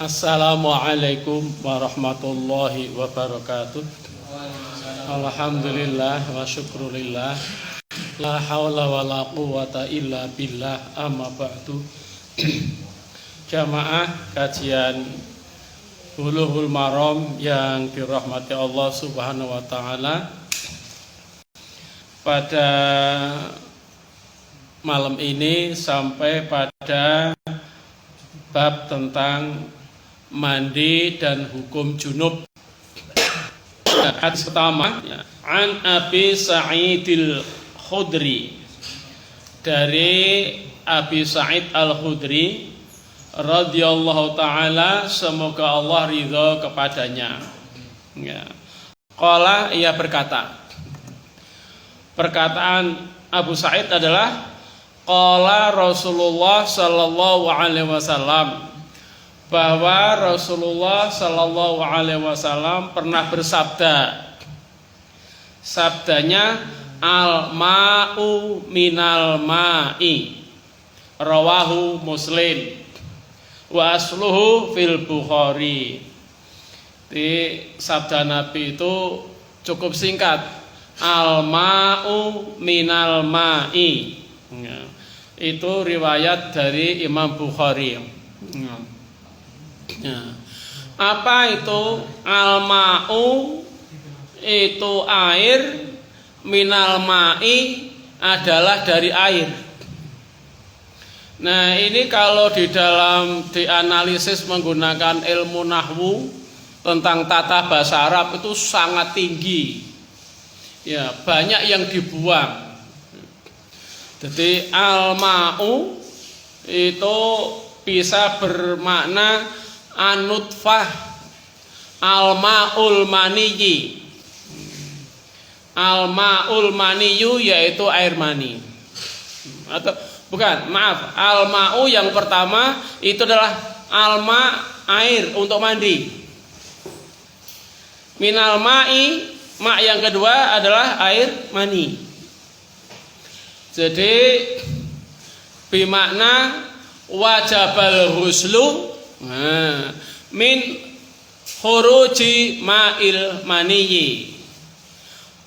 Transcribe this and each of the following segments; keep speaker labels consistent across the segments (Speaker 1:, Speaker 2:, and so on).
Speaker 1: Assalamualaikum warahmatullahi wabarakatuh. Alhamdulillah wa syukurillah. La haula wa la quwata illa billah, amma ba'du. Jamaah kajian Bulughul Maram yang dirahmati Allah Subhanahu wa taala. Pada malam ini sampai pada bab tentang mandi dan hukum junub. Hadis pertama, an Abi Sa'idil Khudri, dari Abi Sa'id Al-Khudri radhiyallahu taala, semoga Allah ridha kepadanya. Qala, ia berkata. Perkataan Abu Sa'id adalah qala Rasulullah sallallahu alaihi wasallam, bahwa Rasulullah sallallahu alaihi wasallam pernah bersabda. Sabdanya, al ma'u minal ma'i, rawahu Muslim, wa asluhu fil Bukhari. Di sabda Nabi itu cukup singkat, al ma'u minal ma'i. Itu riwayat dari Imam Bukhari. Apa itu al-ma'u? Itu air, minal ma'i adalah dari air. Nah, ini kalau di dalam dianalisis menggunakan ilmu nahwu tentang tata bahasa Arab itu sangat tinggi. Ya, banyak yang dibuang. Jadi al-ma'u itu bisa bermakna anutfah, al-ma'ul maniyyi. Al-ma'ul maniyyu yaitu air mani. Atau bukan, maaf, al-ma'u yang pertama itu adalah al-ma', air untuk mandi. Minal ma'i, ma' yang kedua adalah air mani. Jadi bimakna wajabal huslu min khuruji ma'il maniyyi.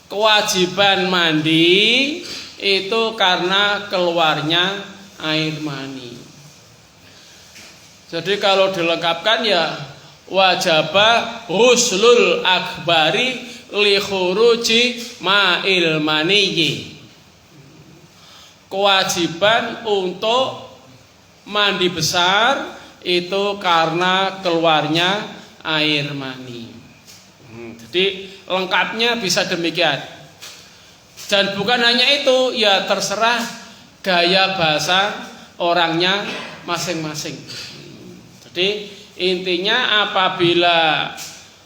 Speaker 1: Kewajiban mandi itu karena keluarnya air mani. Jadi kalau dilengkapkan ya wajaba huslul akbari li khuruji ma'il maniyyi. Kewajiban untuk mandi besar itu karena keluarnya air mani. Jadi lengkapnya bisa demikian. Dan bukan hanya itu, ya terserah gaya bahasa orangnya masing-masing. Jadi intinya apabila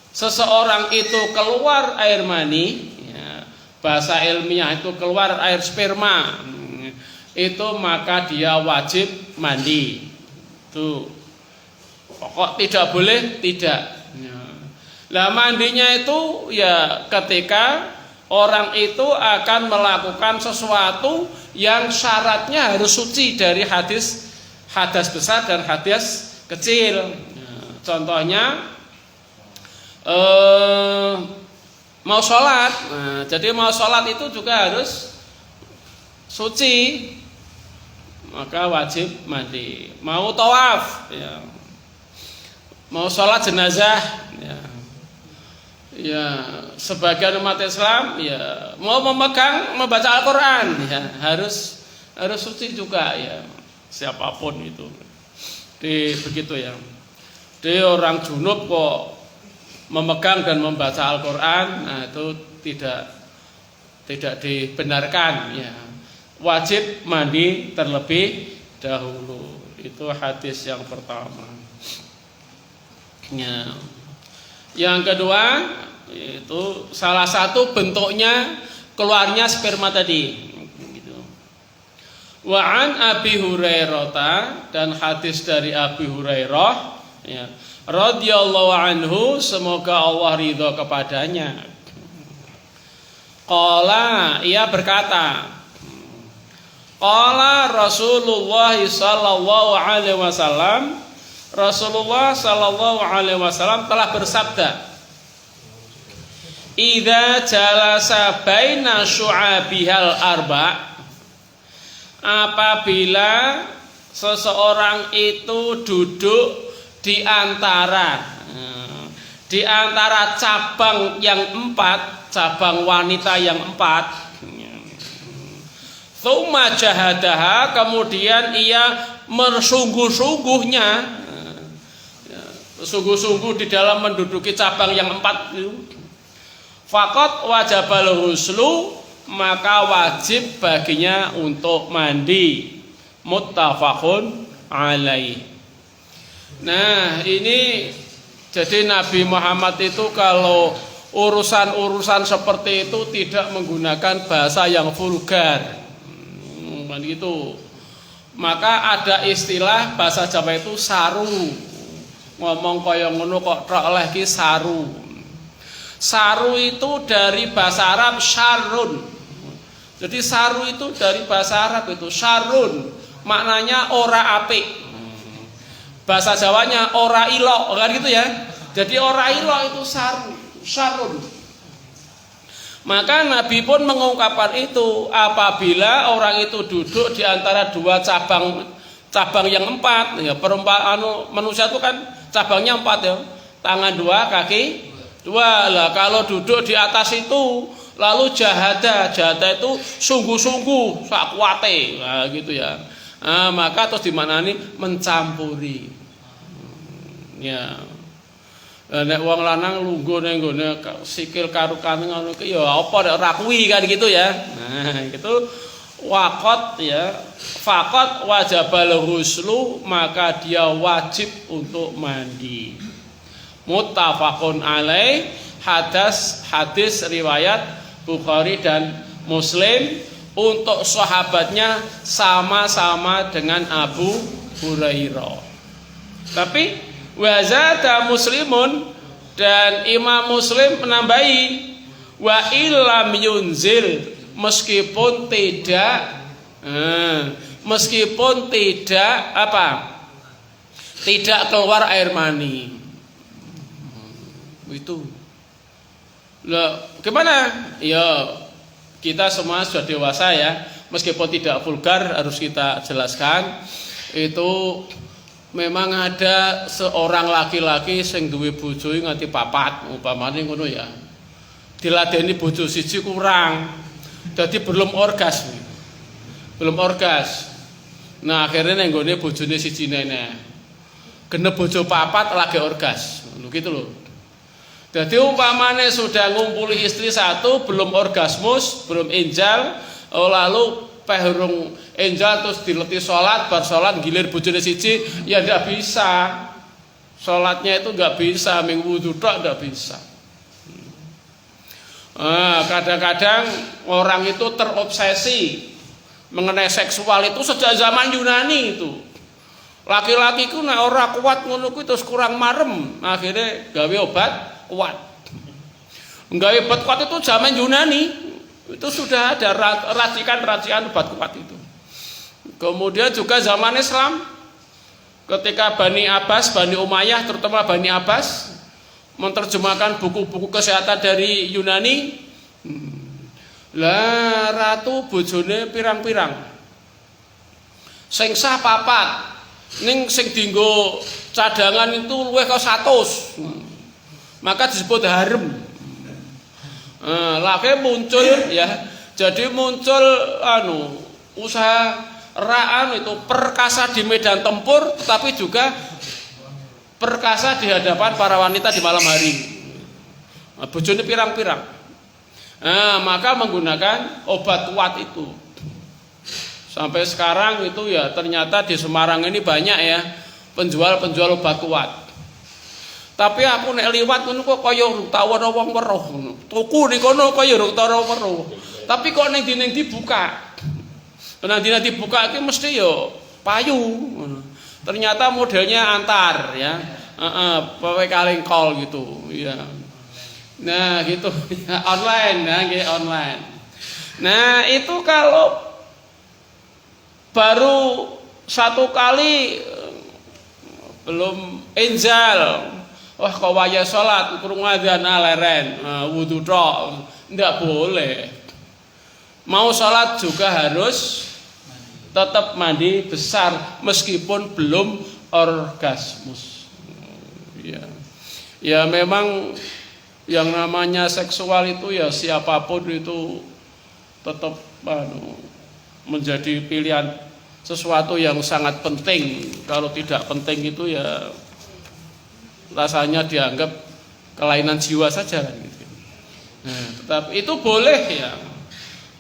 Speaker 1: seseorang itu keluar air mani, ya, bahasa ilmiah itu keluar air sperma, itu maka dia wajib mandi. Tuh, pokok tidak boleh tidak. Nah, mandinya itu ya ketika orang itu akan melakukan sesuatu yang syaratnya harus suci dari hadas besar dan hadas kecil. Contohnya mau sholat. Nah, jadi mau sholat itu juga harus suci, maka wajib mandi. Mau tawaf, ya. Mau sholat jenazah, ya sebagian umat Islam ya mau membaca Al-Quran, ya harus suci juga, ya siapapun itu. Begitu ya. Dia orang junub kok memegang dan membaca Al-Quran, nah itu tidak dibenarkan, ya. Wajib mandi terlebih dahulu. Itu hadis yang pertama. Ya. Yang kedua, itu salah satu bentuknya keluarnya sperma tadi. Wa an Abi Hurairah, dan hadis dari Abi Hurairah, ya, radhiyallahu anhu, semoga Allah ridha kepadanya. Qala, ia berkata, qala Rasulullah sallallahu alaihi wasallam, Rasulullah sallallahu alaihi wasallam telah bersabda, "Idza jalasa baina syu'abihal arba'," apabila seseorang itu duduk di antara cabang yang 4, cabang wanita yang 4, tsumma jahadaha, kemudian ia sungguh-sungguh di dalam menduduki cabang yang 4 itu, faqad wajabal huslu, maka wajib baginya untuk mandi. Muttafaqun alaih. Nah, ini jadi Nabi Muhammad itu kalau urusan-urusan seperti itu tidak menggunakan bahasa yang vulgar. Gitu. Maka ada istilah bahasa Jawa itu saru. Ngomong kaya ngono kok tok oleh ki saru. Saru itu dari bahasa Arab syarrun. Jadi saru itu dari bahasa Arab itu syarrun, maknanya ora apik. Bahasa Jawanya ora ilok, kan gitu ya. Jadi ora ilok itu saru, syarrun. Maka Nabi pun mengungkapkan itu apabila orang itu duduk di antara dua cabang yang 4 ya, manusia itu kan cabangnya 4 ya, tangan 2, kaki 2 lah. Kalau duduk di atas itu lalu jahada itu sungguh-sungguh sak kuate, nah, gitu ya. Nah, maka terus dimaknani mencampuri ya. Nek wong lanang lungguh ning nggone sikil karo kaneng ngono ki ya apa nek ora kuwi kan gitu ya. Nah, itu waqat ya, faqat wajabal huslu, maka dia wajib untuk mandi. Muttafaqun alaih, hadis riwayat Bukhari dan Muslim, untuk sahabatnya sama-sama dengan Abu Hurairah. Tapi wazada Muslimun, dan Imam Muslim menambahi wa illam yunzil, meskipun tidak keluar air mani. Itu lah gimana? Ya kita semua sudah dewasa ya, meskipun tidak vulgar harus kita jelaskan. Itu memang ada seorang laki-laki sing duwe bojo nganti 4 umpamane ngono ya. Diladeni bojo siji kurang. Jadi belum orgas. Nah, akhirnya ning gone bojone siji nene. Genep bojo 4 lagi orgas. Lho gitu loh. Jadi umpamane sudah ngumpuli istri 1 belum orgasmus, belum injal, lalu pehurung enjal terus dileti sholat, bar sholat gilir bojone siji, ya ndak bisa. Sholatnya itu nggak bisa, minggu wudu tok ndak bisa. Kadang-kadang orang itu terobsesi mengenai seksual itu sejak zaman Yunani itu. Laki-laki ku nek ora kuat ngono kuwi terus kurang marem, akhirnya gawe obat kuat. Gawe obat kuat itu zaman Yunani. Itu sudah ada racikan obat kuat itu. Kemudian juga zaman Islam, ketika Bani Umayyah, terutama Bani Abbas menerjemahkan buku-buku kesehatan dari Yunani, lah ratu bojone pirang-pirang, sing sah 4, ning sing dienggo cadangan itu luwih ka 100, maka disebut harem. Lagi muncul ya, jadi muncul usaha itu perkasa di medan tempur, tetapi juga perkasa di hadapan para wanita di malam hari. Bojone pirang-pirang. Maka menggunakan obat kuat itu. Sampai sekarang itu ya ternyata di Semarang ini banyak ya penjual obat kuat. Tapi aku nek liwat ngono kok kaya tawon wong weruh ngono. Tuku ning kono kaya tawon weruh. Tapi kok ning dinding dibuka. Nang dina dibuka iki mesti yo payu ngono. Ternyata modelnya antar ya. Pakai kaleng call gitu ya. Nah, gitu. Online ya, nggih online. Nah, itu kalau baru 1 kali belum inzal. Wah kok waya sholat kurung adzan leren, wudu tok, ndak boleh. Mau sholat juga harus tetap mandi besar meskipun belum orgasmus. Ya, ya memang yang namanya seksual itu ya siapapun itu tetap menjadi pilihan sesuatu yang sangat penting. Kalau tidak penting itu ya rasanya dianggap kelainan jiwa saja gitu. Nah, tetapi itu boleh ya.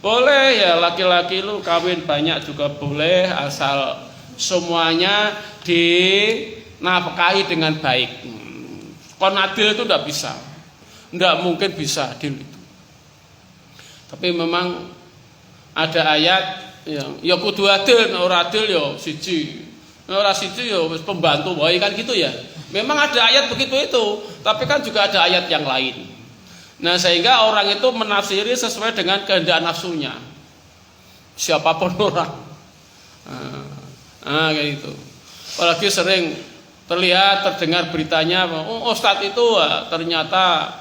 Speaker 1: Boleh ya laki-laki lu kawin banyak juga boleh asal semuanya dinafkahi dengan baik. Kon adil itu tidak bisa. Tidak mungkin bisa adil itu. Tapi memang ada ayat yang ya kudu adil, ora adil ya siji. Ora siji ya pembantu wae kan gitu ya. Memang ada ayat begitu itu, tapi kan juga ada ayat yang lain. Nah, sehingga orang itu menafsiri sesuai dengan kehendak nafsunya. Siapapun orang. Kayak gitu. Apalagi sering terdengar beritanya, oh ustadz itu ternyata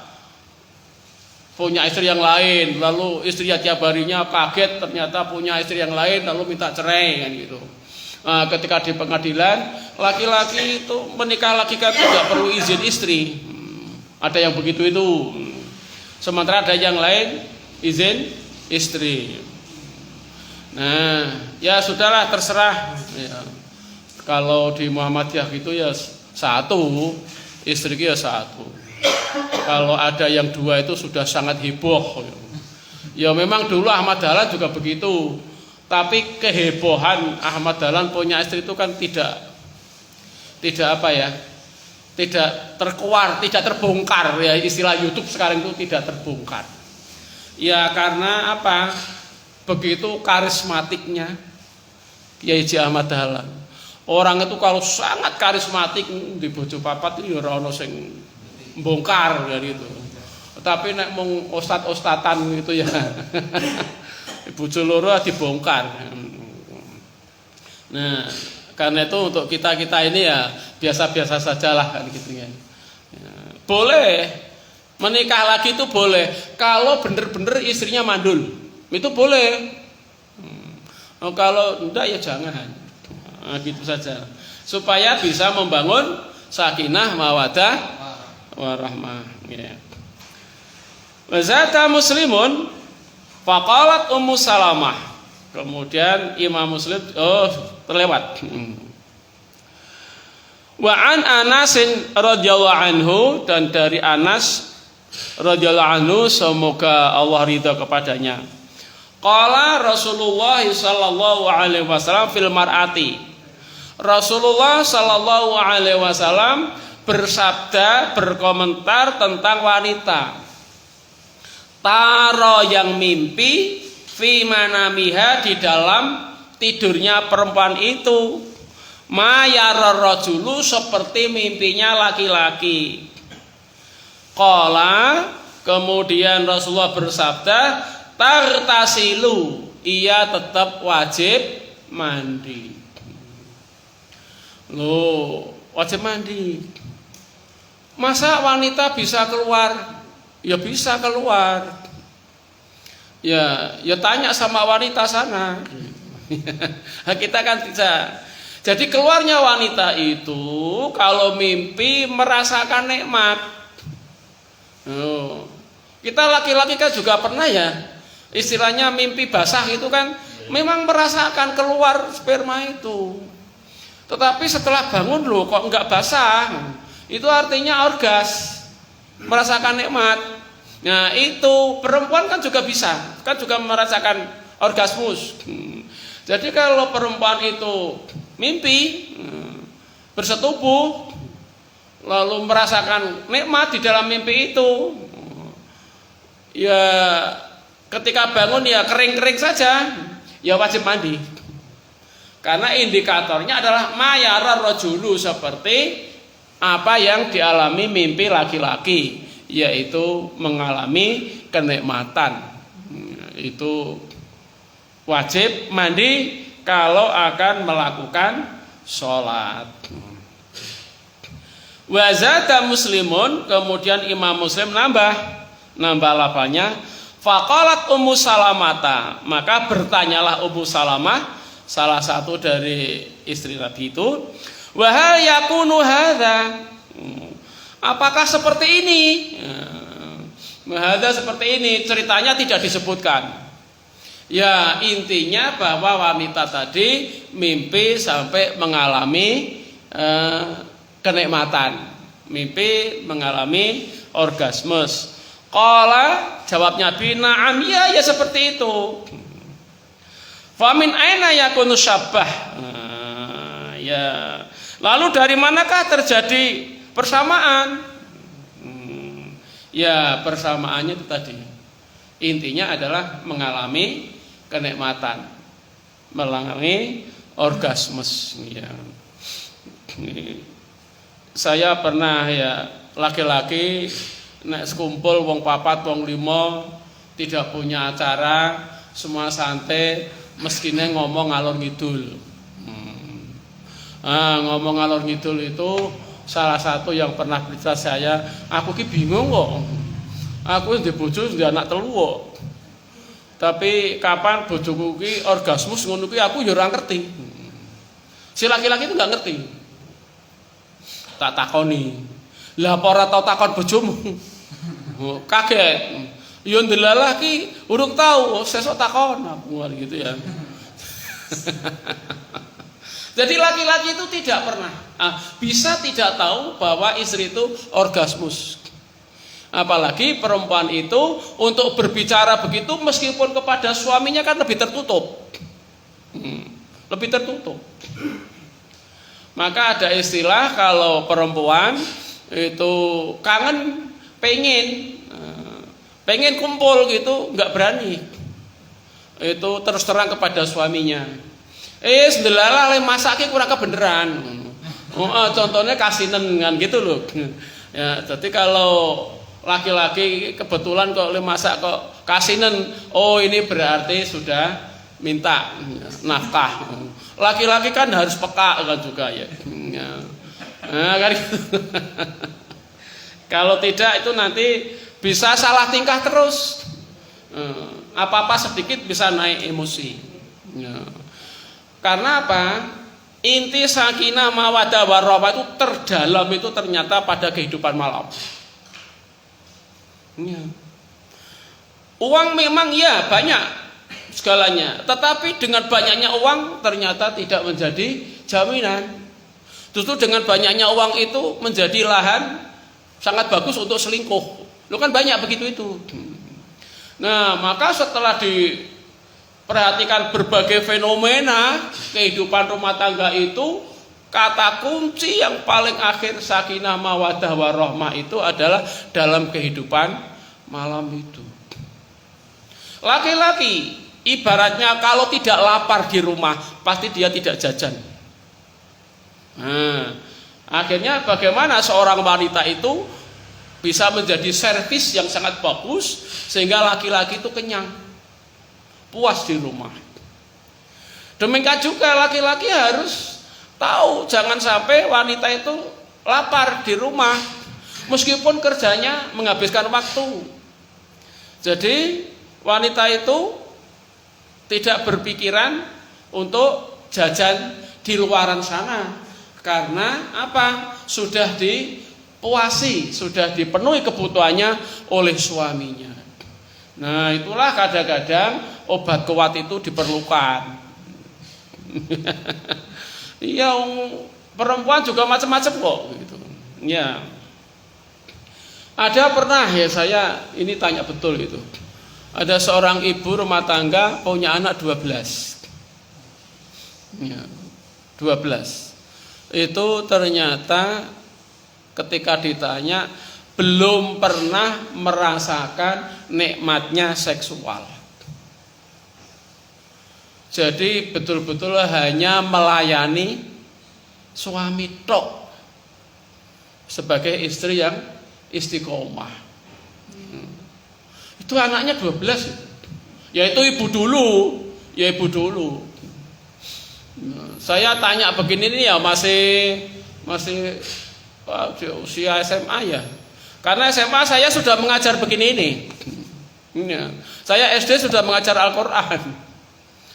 Speaker 1: punya istri yang lain, lalu istrinya tiap harinya kaget ternyata punya istri yang lain, lalu minta cerai kan gitu. Ketika di pengadilan, laki-laki itu menikah lagi kan tidak perlu izin istri. Ada yang begitu itu. Sementara ada yang lain izin istri. Nah, ya sudahlah terserah. Ya. Kalau di Muhammadiyah gitu ya satu, istri ya satu. Kalau ada yang dua itu sudah sangat heboh. Ya memang dulu Ahmad Dahlan juga begitu. Tapi kehebohan Ahmad Dahlan punya istri itu kan tidak apa ya, tidak terkuar, tidak terbongkar ya, istilah YouTube sekarang itu tidak terbongkar. Ya karena apa? Begitu karismatiknya Kiai Haji Ahmad Dahlan. Orang itu kalau sangat karismatik di bojo papat itu ya ora ono sing bongkar ya gitu. Tapi nek mung ustad-ustatan gitu ya. Bojo loro dibongkar. Nah, karena itu untuk kita-kita ini ya biasa-biasa sajalah kan gitu ya. Boleh menikah lagi itu boleh kalau bener-bener istrinya mandul. Itu boleh. Kalau enggak ya jangan. Gitu saja. Supaya bisa membangun sakinah mawaddah warahmah ya. Wa zata Muslimun faqalat Ummu Salamah. Kemudian Imam Muslim terlewat. Wa an Anas radhiyallahu anhu, dan dari Anas radhiyallahu anhu semoga Allah ridha kepadanya. Qala Rasulullah sallallahu alaihi wasallam fil mar'ati. Rasulullah sallallahu alaihi wasallam bersabda, berkomentar tentang wanita. Taro yang mimpi fi manamiha, di dalam tidurnya perempuan itu, mayar rajulu, seperti mimpinya laki-laki. Qala, kemudian Rasulullah bersabda, tartasilu, ia tetap wajib mandi. Loh, wajib mandi. Masa wanita bisa keluar? Ya bisa keluar. Ya tanya sama wanita sana. Kita kan bisa. Jadi keluarnya wanita itu kalau mimpi merasakan nikmat. Kita laki-laki kan juga pernah ya. Istilahnya mimpi basah itu kan memang merasakan keluar sperma itu. Tetapi setelah bangun loh kok enggak basah. Itu artinya orgas. Merasakan nikmat. Nah itu perempuan kan juga bisa, kan juga merasakan orgasmus. Jadi kalau perempuan itu mimpi bersetubuh lalu merasakan nikmat di dalam mimpi itu, ya ketika bangun ya kering-kering saja, ya wajib mandi. Karena indikatornya adalah mayara rajulu, seperti apa yang dialami mimpi laki-laki, yaitu mengalami kenikmatan. Itu wajib mandi kalau akan melakukan sholat. Wa zada Muslimun, kemudian Imam Muslim nambah lafalnya, faqalat Ummu Salamata, maka bertanyalah Ummu Salamah, salah satu dari istri Nabi itu, wa hal yakunu hadza, apakah seperti ini? Hadza seperti ini, ceritanya tidak disebutkan. Ya, intinya bahwa wanita tadi mimpi sampai mengalami kenikmatan, mimpi mengalami orgasmus. Qala, jawabnya Nabi, na'am, ya seperti itu. Famin aina yakunu syabbah. Ya. Lalu dari manakah terjadi persamaan? Ya, persamaannya itu tadi. Intinya adalah mengalami kenikmatan, mengalami orgasmus. Ya. Saya pernah ya, laki-laki nek sekumpul wong papat wong limo tidak punya acara, semua santai, meskine ngomong ngalor ngidul. Ngomong ngalor ngidul itu salah satu yang pernah berita saya, aku ki bingung kok. Aku ndek bojo ndek anak telu kok. Tapi kapan bojoku ki orgasmus ngono ki aku ya ora ngerti. Si laki-laki itu enggak ngerti. Tak takoni. Lah apa ora tau takon bojomu? Kaget. Yo ndelalah ki urung tahu, sesuk takon aku gitu ya. Jadi laki-laki itu tidak pernah bisa tidak tahu bahwa istri itu orgasmus. Apalagi perempuan itu untuk berbicara begitu meskipun kepada suaminya kan lebih tertutup. Lebih tertutup. Maka ada istilah kalau perempuan itu kangen, pengen kumpul gitu, nggak berani. Itu terus terang kepada suaminya. Ndelalah le masake kurang kebeneran. Contohnya kasinen kan gitu loh. Ya, jadi kalau laki-laki kebetulan kok le masak kok kasinen, oh ini berarti sudah minta nafkah. Laki-laki kan harus peka kan juga ya. Nah, kan gitu. Kalau tidak itu nanti bisa salah tingkah terus. Apa-apa sedikit bisa naik emosi. Ya. Karena apa? Inti sakinah mawaddah warahmah itu terdalam itu ternyata pada kehidupan malam. Ya. Uang memang ya banyak segalanya, tetapi dengan banyaknya uang ternyata tidak menjadi jaminan. Justru dengan banyaknya uang itu menjadi lahan sangat bagus untuk selingkuh. Lo kan banyak begitu itu. Nah, maka setelah diperhatikan berbagai fenomena kehidupan rumah tangga itu, kata kunci yang paling akhir sakinah mawaddah warahmah itu adalah dalam kehidupan malam itu. Laki-laki ibaratnya kalau tidak lapar di rumah pasti dia tidak jajan. Nah, akhirnya bagaimana seorang wanita itu bisa menjadi servis yang sangat bagus sehingga laki-laki itu kenyang, puas di rumah. Demikian juga laki-laki harus tahu jangan sampai wanita itu lapar di rumah meskipun kerjanya menghabiskan waktu. Jadi wanita itu tidak berpikiran untuk jajan di luaran sana. Karena apa? Sudah dipuasi, sudah dipenuhi kebutuhannya oleh suaminya. Nah, itulah kadang-kadang obat kuat itu diperlukan. Iya, perempuan juga macam-macam kok gitu. Ya. Ada pernah ya saya ini tanya betul gitu. Ada seorang ibu rumah tangga punya anak 12. Ya, 12. Itu ternyata ketika ditanya belum pernah merasakan nikmatnya seksual. Jadi betul-betul hanya melayani suami tok sebagai istri yang istiqomah. Itu anaknya 12. Yaitu ibu dulu, ya ibu dulu. Saya tanya begini nih ya masih usia SMA ya. Karena SMA saya sudah mengajar begini ini. Ya. Saya SD sudah mengajar Al-Quran,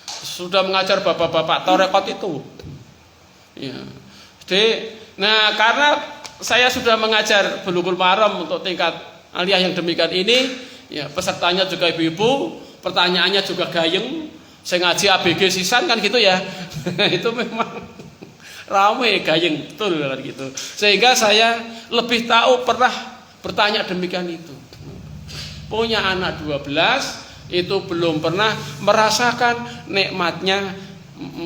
Speaker 1: sudah mengajar bapak-bapak torekot itu. Ya. Jadi, nah karena saya sudah mengajar Bulughul Maram untuk tingkat aliyah yang demikian ini, ya pesertanya juga ibu-ibu, pertanyaannya juga gayeng. Saya ngaji ABG sisan kan gitu ya. Itu memang ramai gayeng betul kan gitu. Sehingga saya lebih tahu pernah bertanya demikian itu. Punya anak 12 itu belum pernah merasakan nikmatnya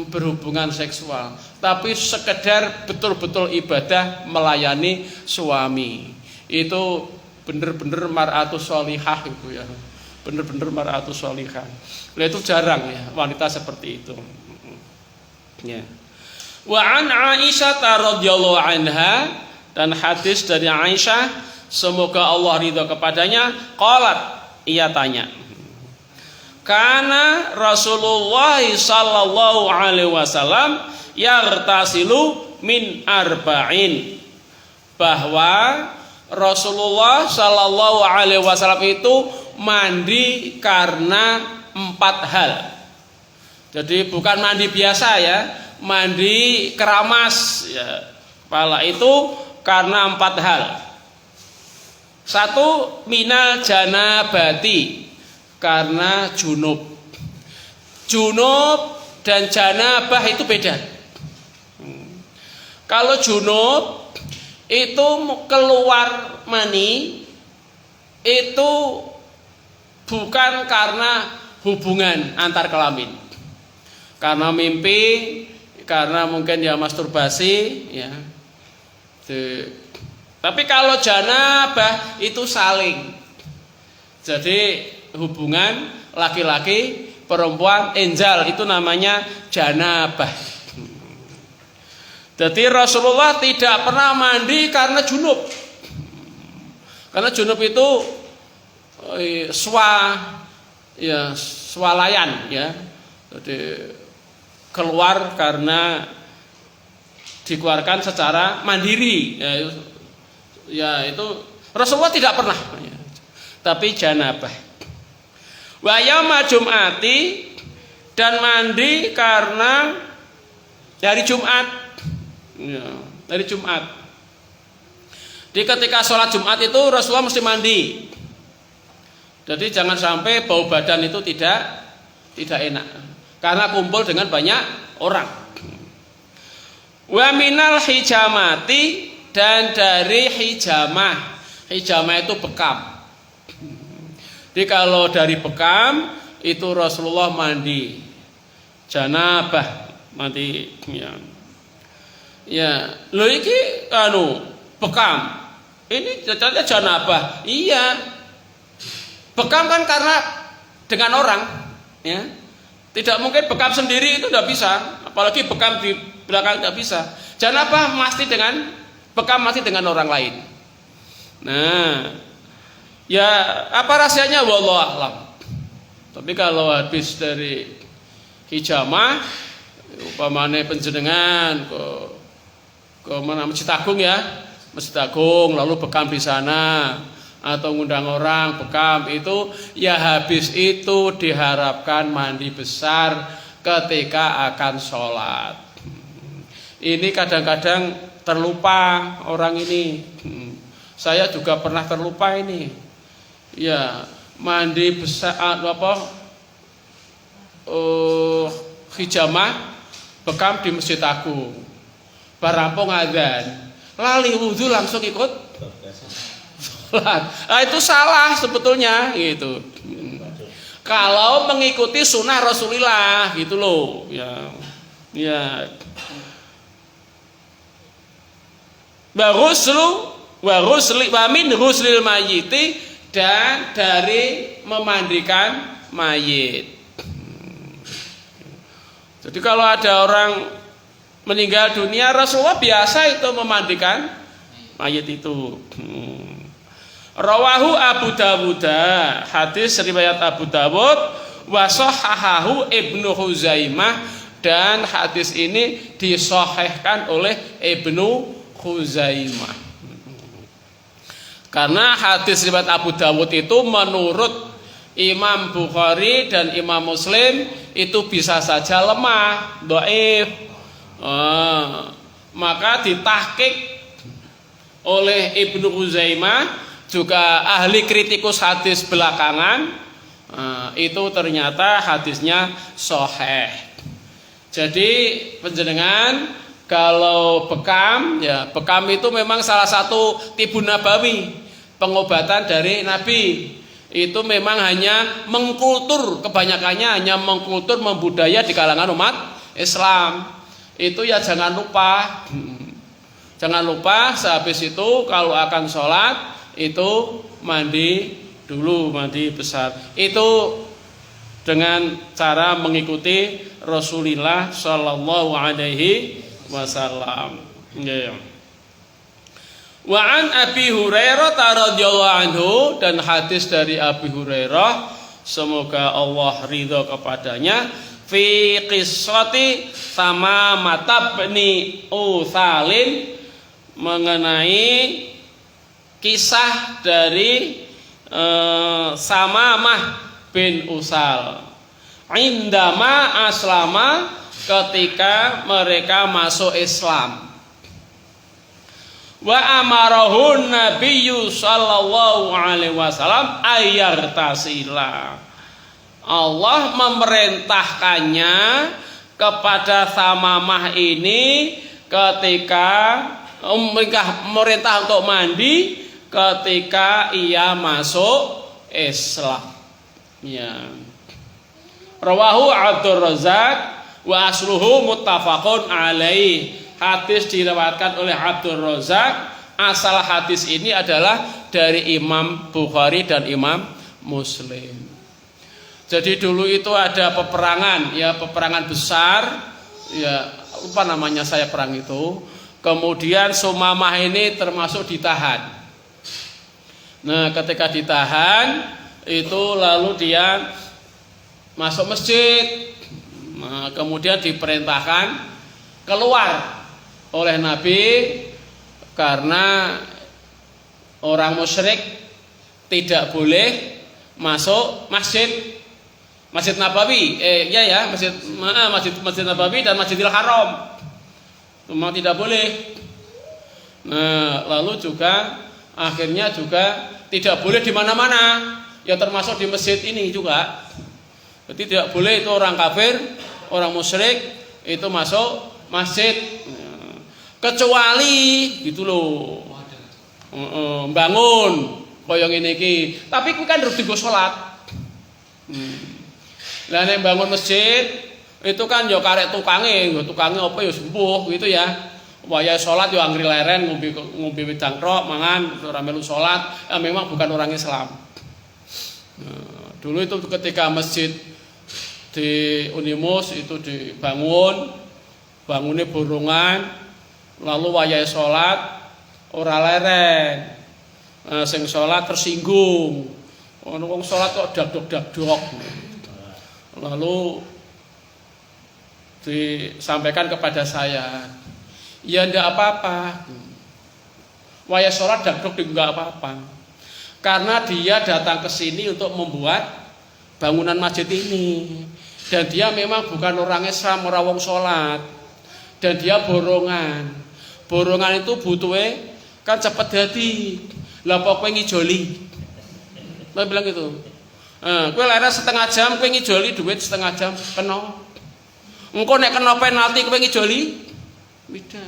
Speaker 1: berhubungan seksual, tapi sekedar betul-betul ibadah melayani suami. Itu bener-bener mar'atus sholihah itu ya. Bener-bener mar'atus sholihah. Nah, itu jarang ya wanita seperti itu. Ya. Wa an Aisyah radhiyallahu anha, dan hadis dari Aisyah semoga Allah ridha kepadanya, qalat, ia tanya, karena Rasulullah sallallahu alaihi wasallam yartasilu min arba'in, bahwa Rasulullah sallallahu alaihi wasallam itu mandi karena 4 hal. Jadi bukan mandi biasa ya, mandi keramas ya. Pala itu karena 4 hal. 1, minal janabati, karena junub. Junub dan janabah itu beda. Kalau junub itu keluar mani itu bukan karena hubungan antar kelamin, karena mimpi, karena mungkin ya masturbasi ya. Tapi kalau janabah itu saling, jadi hubungan laki-laki perempuan enjal, itu namanya janabah. Jadi Rasulullah tidak pernah mandi karena junub. Karena junub itu swalayan ya. Jadi keluar karena dikeluarkan secara mandiri. Ya itu Rasulullah tidak pernah. Tapi janabah. Wa yauma jum'ati, dan mandi karena hari Jumat. Ya, hari Jumat. Di ketika sholat Jumat itu Rasulullah mesti mandi. Jadi jangan sampai bau badan itu tidak enak karena kumpul dengan banyak orang. Wa minal hijamati, dan dari hijamah. Hijamah itu bekam. Jadi kalau dari bekam itu Rasulullah mandi janabah, mandi ya. Ya, lo iki bekam. Ini ternyata janabah. Iya. Bekam kan karena dengan orang, ya. Tidak mungkin bekam sendiri, itu tidak bisa. Apalagi bekam di belakang tidak bisa. Janabah mesti dengan bekam, mesti dengan orang lain. Nah, ya apa rahasianya wallahu a'lam. Tapi kalau habis dari hijamah, umpamane panjenengan ke mana, Masjid Agung ya, Masjid Agung, lalu bekam di sana atau ngundang orang bekam, itu ya habis itu diharapkan mandi besar ketika akan sholat. Ini kadang-kadang terlupa orang ini. Saya juga pernah terlupa ini. Ya, mandi besar hijamah bekam di Masjid Agung. Barampung adzan, lali wudhu langsung ikut sholat. Nah, itu salah sebetulnya gitu. Kalau mengikuti sunnah Rasulullah gitu loh, ya. Wa min ghuslil mayyiti, dan dari memandikan mayit. Jadi kalau ada orang meninggal dunia, Rasulullah biasa itu memandikan mayit itu. Rawahu Abu Dawud, hadis riwayat Abu Dawud, wa shahahahu Ibnu Khuzaimah, dan hadis ini disahihkan oleh Ibnu Khuzaimah. Karena hadis riwayat Abu Dawud itu menurut Imam Bukhari dan Imam Muslim itu bisa saja lemah, dhaif. Maka ditahqiq oleh Ibnu Uzaimah, juga ahli kritikus hadis belakangan, itu ternyata hadisnya sahih. Jadi panjenengan kalau bekam, ya bekam itu memang salah satu tibun nabawi, pengobatan dari Nabi. Itu memang hanya mengkultur, kebanyakannya hanya mengkultur, membudaya di kalangan umat Islam. Itu ya jangan lupa. Jangan lupa sehabis itu kalau akan sholat itu mandi dulu, mandi besar. Itu dengan cara mengikuti Rasulullah Shallallahu Alaihi Wasallam. Wa an Abi Hurairah radhiyallahu anhu, dan hadis dari Abi Hurairah semoga Allah ridha kepadanya, fi qissati Samamah bin Utsalin, mengenai kisah dari Samamah bin Utsal, indama aslama, ketika mereka masuk Islam. Wa amarahun Nabiyyu sallallahu alaihi wasallam ayyartasila, Allah memerintahkannya kepada Samamah ini ketika memerintah untuk mandi ketika ia masuk Islam. Ya. Rawahu Abdur Razzaq wa asluhu muttafaqun alaih. Hadis diriwayatkan oleh Abdur Razzaq. Asal hadis ini adalah dari Imam Bukhari dan Imam Muslim. Jadi dulu itu ada peperangan, ya peperangan besar, ya lupa namanya saya perang itu. Kemudian Sumamah ini termasuk ditahan. Nah, ketika ditahan itu lalu dia masuk masjid. Nah, kemudian diperintahkan keluar oleh Nabi karena orang musyrik tidak boleh masuk Masjid Nabawi, Masjid Nabawi dan Masjidil Haram, memang tidak boleh. Nah, lalu juga akhirnya juga tidak boleh di mana-mana, ya termasuk di masjid ini juga. Jadi tidak boleh itu orang kafir, orang musyrik itu masuk masjid, kecuali gitu loh, bangun koyo ngene iki. Tapi kuwi kan harus dienggo salat. Lah nek bangun masjid itu kan ya karek tukange apa ya sembuh gitu ya. Waya salat yo anggere leren ngombe wedang krok mangan ora melu salat, memang bukan orang Islam. Dulu itu ketika masjid di Unimus itu bangunnya borongan, lalu wayai sholat ora leren, sing sholat tersinggung, wong sholat kok dagdok, lalu disampaikan kepada saya, ya ndak apa-apa, wayai sholat dagdok nggak apa-apa, karena dia datang ke sini untuk membuat bangunan masjid ini. Dan dia memang bukan orang Islam, orang wong sholat. Dan dia borongan. Borongan itu butuhnya kan cepet dadi. Lah pokoknya ngijoli. Saya bilang gitu. Kowe leren setengah jam, kowe ngijoli duit setengah jam kena. Engko nek kena penalti kowe ngijoli. Beda.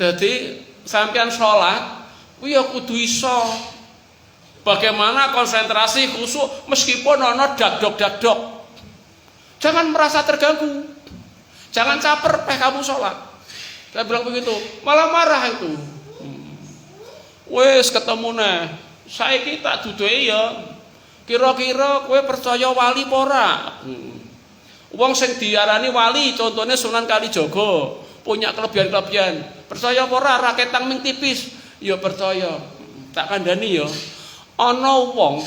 Speaker 1: Jadi sampean sholat, kuwi ya kudu iso. Bagaimana konsentrasi khusyuk meskipun ana dagdok. Jangan merasa terganggu. Jangan caper kamu sholat. Saya bilang begitu, malah marah itu. Wes ketemu nah, saiki tak duduhi ya. Kira-kira kowe percaya wali apa ora? Wong sing diarani wali contohnya Sunan Kalijaga, punya kelebihan-kelebihan. Percaya apa ora raketang ming tipis? Ya percaya. Tak kandhani ya. Ana wong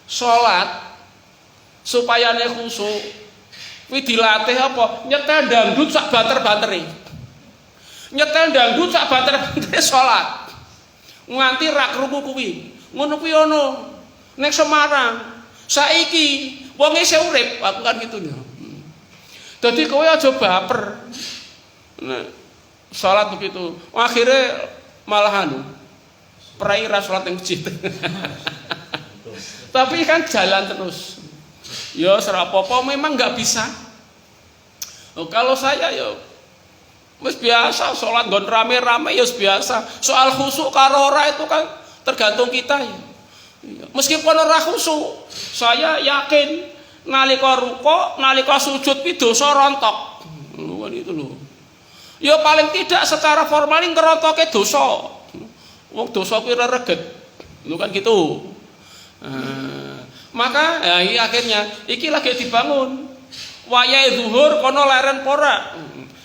Speaker 1: salat supaya nek khusyuk kuwi dilatih apa? Nyetel dangdut sak banter-bantere. Nyetel dangdut sak banter-bantere salat. nganti ra krungu kuwi. Ngono kuwi ana ning Semarang. Saiki wong isih urip, aku kan gitu ya. Dadi kowe aja baper. Nah, salat begitu. Akhirnya malah prai ra salat ning masjid. Tapi kan jalan terus. Ya serapopo memang nggak bisa. Kalau saya ya wis biasa salat nggon rame-rame ya biasa. Soal khusyuk karo ora itu kan tergantung kita ya. Meskipun ora khusyuk, saya yakin nalika rukuk, nalika sujud pi dosa rontok. Lho itu lho. Ya paling tidak secara formal ngerontoke dosa. Wong dosa kuwi reget. Lho kan gitu. Maka ya akhirnya iki lagi dibangun. Wayahe zuhur kono leren pora.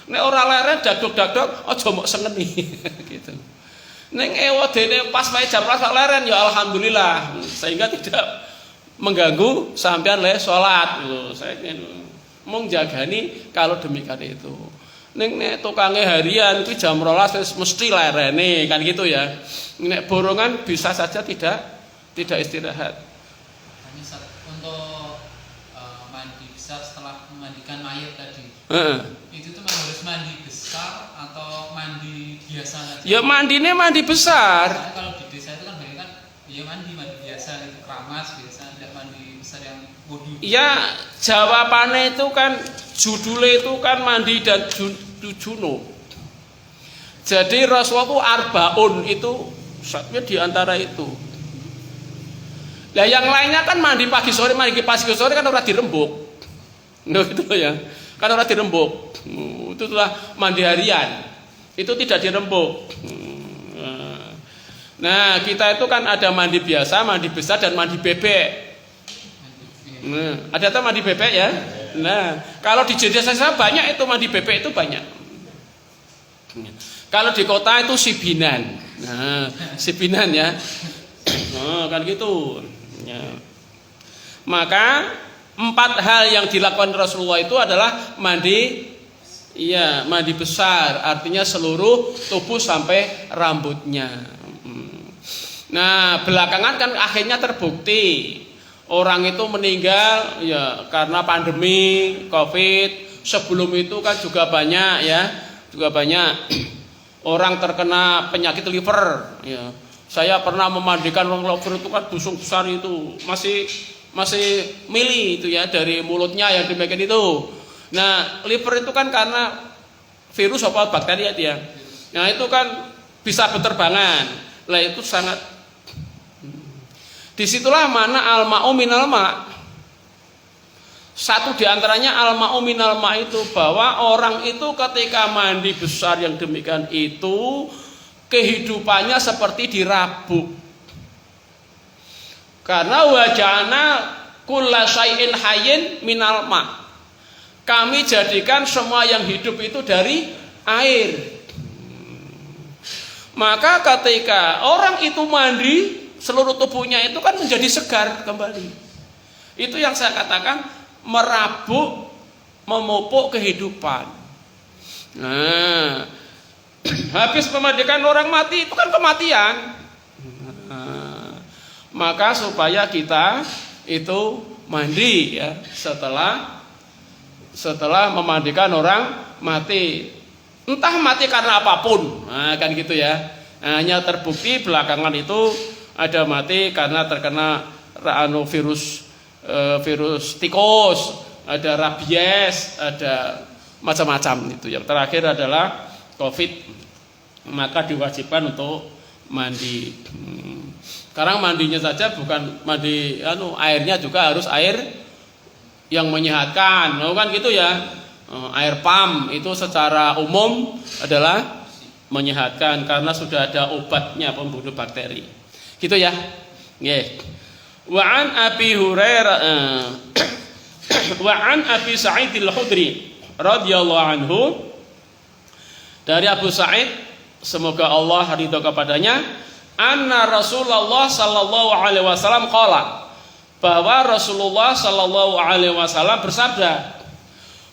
Speaker 1: Nek ora leren dagdog-dagdog aja mbok sengeni gitu. Ning ewadene pas wae jam 12 leren ya alhamdulillah sehingga tidak mengganggu sampean le salat lho. Saya mung jagani kalau demikian itu. Ning nek tukange harian kuwi jam 12 wis mesti lerene kan gitu ya. Nek borongan bisa saja tidak istirahat.
Speaker 2: Untuk mandi besar setelah memandikan mayat tadi. Itu tuh harus mandi besar atau mandi biasa aja?
Speaker 1: Ya mandi besar.
Speaker 2: Nah, kalau di desa itu kan banyak kan ya mandi biasa itu keramas biasa, tidak mandi besar yang bodi.
Speaker 1: Ya jawabannya itu kan judulnya itu kan mandi dan juno. Jadi Rasulullah itu arbaun itu satunya di antara itu. Lah yang lainnya kan mandi pagi sore kan ora dirembuk. Nah itu ya. Kan ora dirembuk. Itu itulah mandi harian. Itu tidak dirembuk. Nah, kita itu kan ada mandi biasa, mandi besar dan mandi bebek. Nah, ada tuh mandi bebek ya. Nah, kalau di desa saya banyak itu mandi bebek itu banyak. Kalau di kota itu sibinan. Nah, sibinan ya. Oh, kan gitu. Ya. Maka 4 hal yang dilakukan Rasulullah itu adalah mandi besar, artinya seluruh tubuh sampai rambutnya. Nah, belakangan kan akhirnya terbukti orang itu meninggal ya karena pandemi Covid. Sebelum itu kan juga banyak orang terkena penyakit liver ya. Saya pernah memandikan orang liver itu kan busung besar itu masih mili itu ya dari mulutnya yang demikian itu. Nah, liver itu kan karena virus apa bakteri ya. Nah, itu kan bisa berterbangan. Lah itu sangat disitulah mana al-ma'u minal ma'. Satu diantaranya al-ma'u minal ma' itu bahwa orang itu ketika mandi besar yang demikian itu kehidupannya seperti dirabuk. Karena wajana kulla syai'in hayyin minal ma'. Kami jadikan semua yang hidup itu dari air. Maka ketika orang itu mandi, seluruh tubuhnya itu kan menjadi segar kembali. Itu yang saya katakan merabuk, memupuk kehidupan. Nah, habis memandikan orang mati itu kan kematian. Maka supaya kita itu mandi ya setelah memandikan orang mati, entah mati karena apapun, nah, kan gitu ya. Hanya terbukti belakangan itu ada mati karena terkena virus tikus, ada rabies, ada macam-macam itu. Yang terakhir adalah Covid, maka diwajibkan untuk mandi. Sekarang mandinya saja bukan mandi airnya juga harus air yang menyehatkan, kan gitu ya. Air pam itu secara umum adalah menyehatkan karena sudah ada obatnya pembunuh bakteri. Gitu ya. Nggih. Wa an Abi Hurairah wa an Abi Sa'id al-Khudri radhiyallahu anhu, dari Abu Sa'id semoga Allah ridho kepadanya, anna Rasulullah sallallahu alaihi wasallam qala, bahwa Rasulullah sallallahu alaihi wasallam bersabda,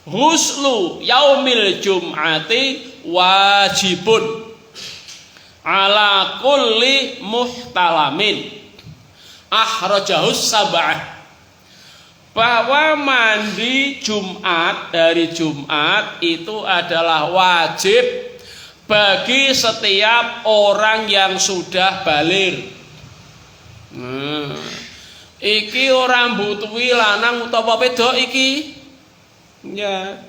Speaker 1: huslu yaumil jum'ati wajibun. ala kulli muhtalamin akhrajahus sab'ah, bahwa mandi Jumat, hari Jumat itu adalah wajib bagi setiap orang yang sudah baligh. Iki orang butuhi lanang utawa wedok iki. Ya.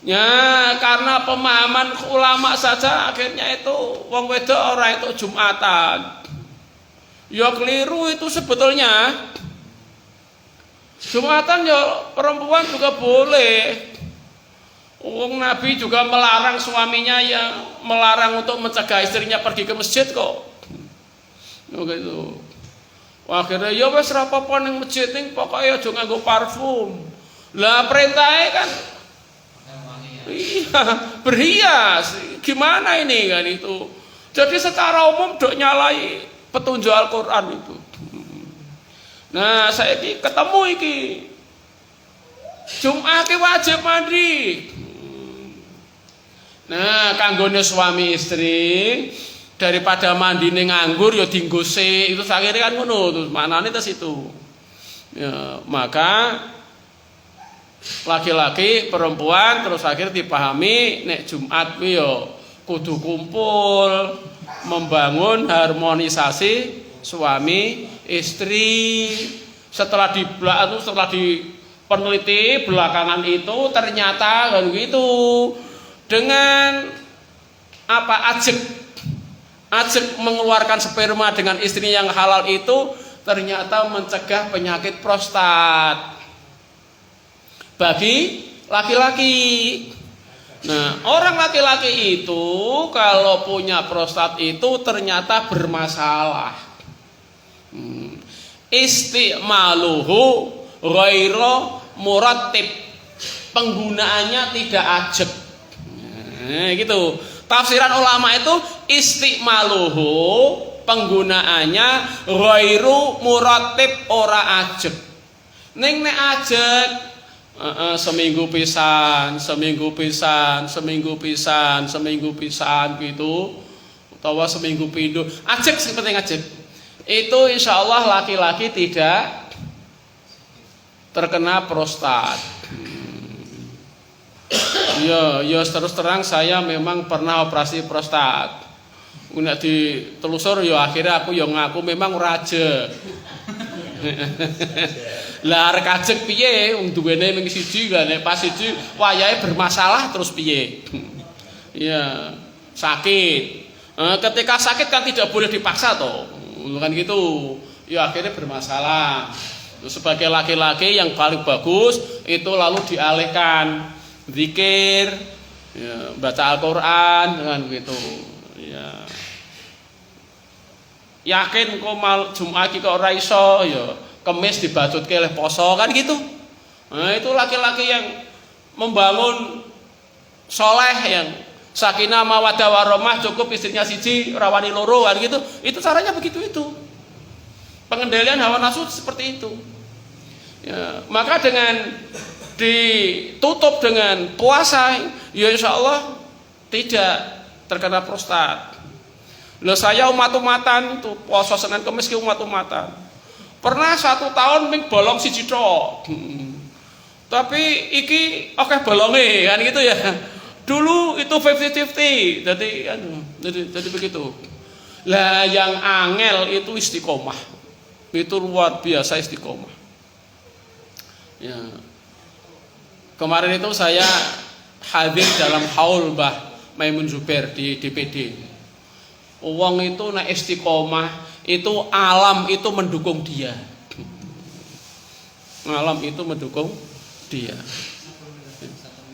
Speaker 1: Ya, karena pemahaman ulama saja akhirnya itu wong wedok ora itu Jumatan. Ya keliru itu sebetulnya. Jumatan ya perempuan juga boleh. Nabi juga melarang suaminya yang melarang untuk mencegah istrinya pergi ke masjid kok. Gitu. Akhirnya ya wis ra apa-apa ning masjid ning pokoke aja nganggo parfum. Lah perintahe kan iya, berhias. Gimana ini kan itu. Jadi secara umum dok nyalai petunjuk Al-Qur'an itu. Nah, saya ketemu iki. Jumat wajib mandi. Nah, kanggone suami istri daripada mandi ning nganggur ya dienggo sik, itu akhirnya kan ngono terus manane tes itu. Ya, maka laki-laki perempuan terus akhir dipahami nek Jumat kuwi ya kudu kumpul membangun harmonisasi suami istri. Setelah peneliti belakangan itu ternyata kan gitu, dengan ajek mengeluarkan sperma dengan istri yang halal itu ternyata mencegah penyakit prostat bagi laki-laki. Nah, orang laki-laki itu kalau punya prostat itu ternyata bermasalah. Istimaluhu ghairu murattib, penggunaannya tidak ajek. Nah, gitu. Tafsiran ulama itu istimaluhu, penggunaannya ghairu murattib, ora ajek. Ning nek ajek seminggu pisan gitu, utawa seminggu pindho. Ajek sing penting ajek. Itu insya Allah laki-laki tidak terkena prostat. Ya terus terang saya memang pernah operasi prostat. Nek ditelusur ya akhirnya aku ya ngaku memang raja. Lah arek ajek piye wong duwene mung siji kan nek pas siji wayahe bermasalah terus piye? Ya, sakit. Ketika sakit kan tidak boleh dipaksa toh. Kan gitu. Ya akhirnya bermasalah. Sebagai laki-laki yang paling bagus itu lalu dialihkan zikir, ya, baca Al-Qur'an kan gitu. Ya. Yakin kok mal Jumat iki kok ora iso ya Kemis dibacutke oleh poso kan gitu. Nah, itu laki-laki yang membangun soleh, yang sakinah mawaddah warahmah, cukup istrinya siji rawani loro kan gitu. Itu caranya begitu itu. Pengendalian hawa nafsu seperti itu. Ya, maka dengan ditutup dengan puasa, ya insya Allah tidak terkena prostat. Loh saya umat-umatan itu puasa Senin Kemis ki umat-umatan. Pernah 1 tahun ming bolong siji tok. Tapi iki oke bolonge kan gitu ya. Dulu itu 50-50. Jadi begitu. Lah yang angel itu istiqomah. Itu luar biasa istiqomah. Ya. Kemarin itu saya hadir dalam haul Mbah Maimun Zubair di DPD. Uang itu na istiqomah, itu alam itu mendukung dia. Alam itu mendukung dia.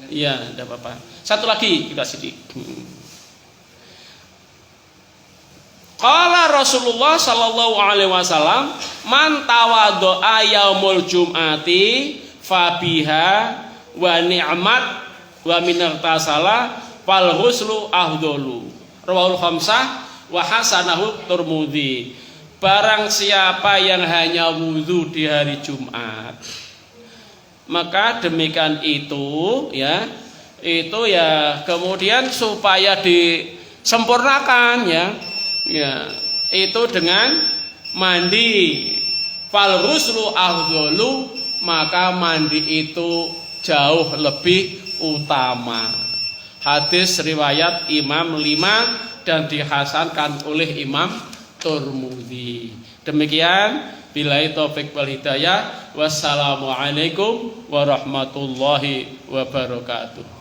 Speaker 1: Iya, tidak apa-apa. Satu lagi kita sidik. Qala Rasulullah sallallahu alaihi wasallam, man tawaddo'a yaumul jum'ati fabiha wa ni'mat wa minartasala fal ghuslu afdalu. Rawahul khamsah wa hasanahu Tirmidzi. Barang siapa yang hanya wudu di hari Jumat, maka demikian itu ya kemudian supaya sempurnakan ya. Itu dengan mandi. Fal ghuslu afdalu, maka mandi itu jauh lebih utama. Hadis riwayat Imam 5 dan dihasankan oleh Imam Tirmidzi. Demikian, billahi taufik wal hidayah. Wassalamualaikum warahmatullahi wabarakatuh.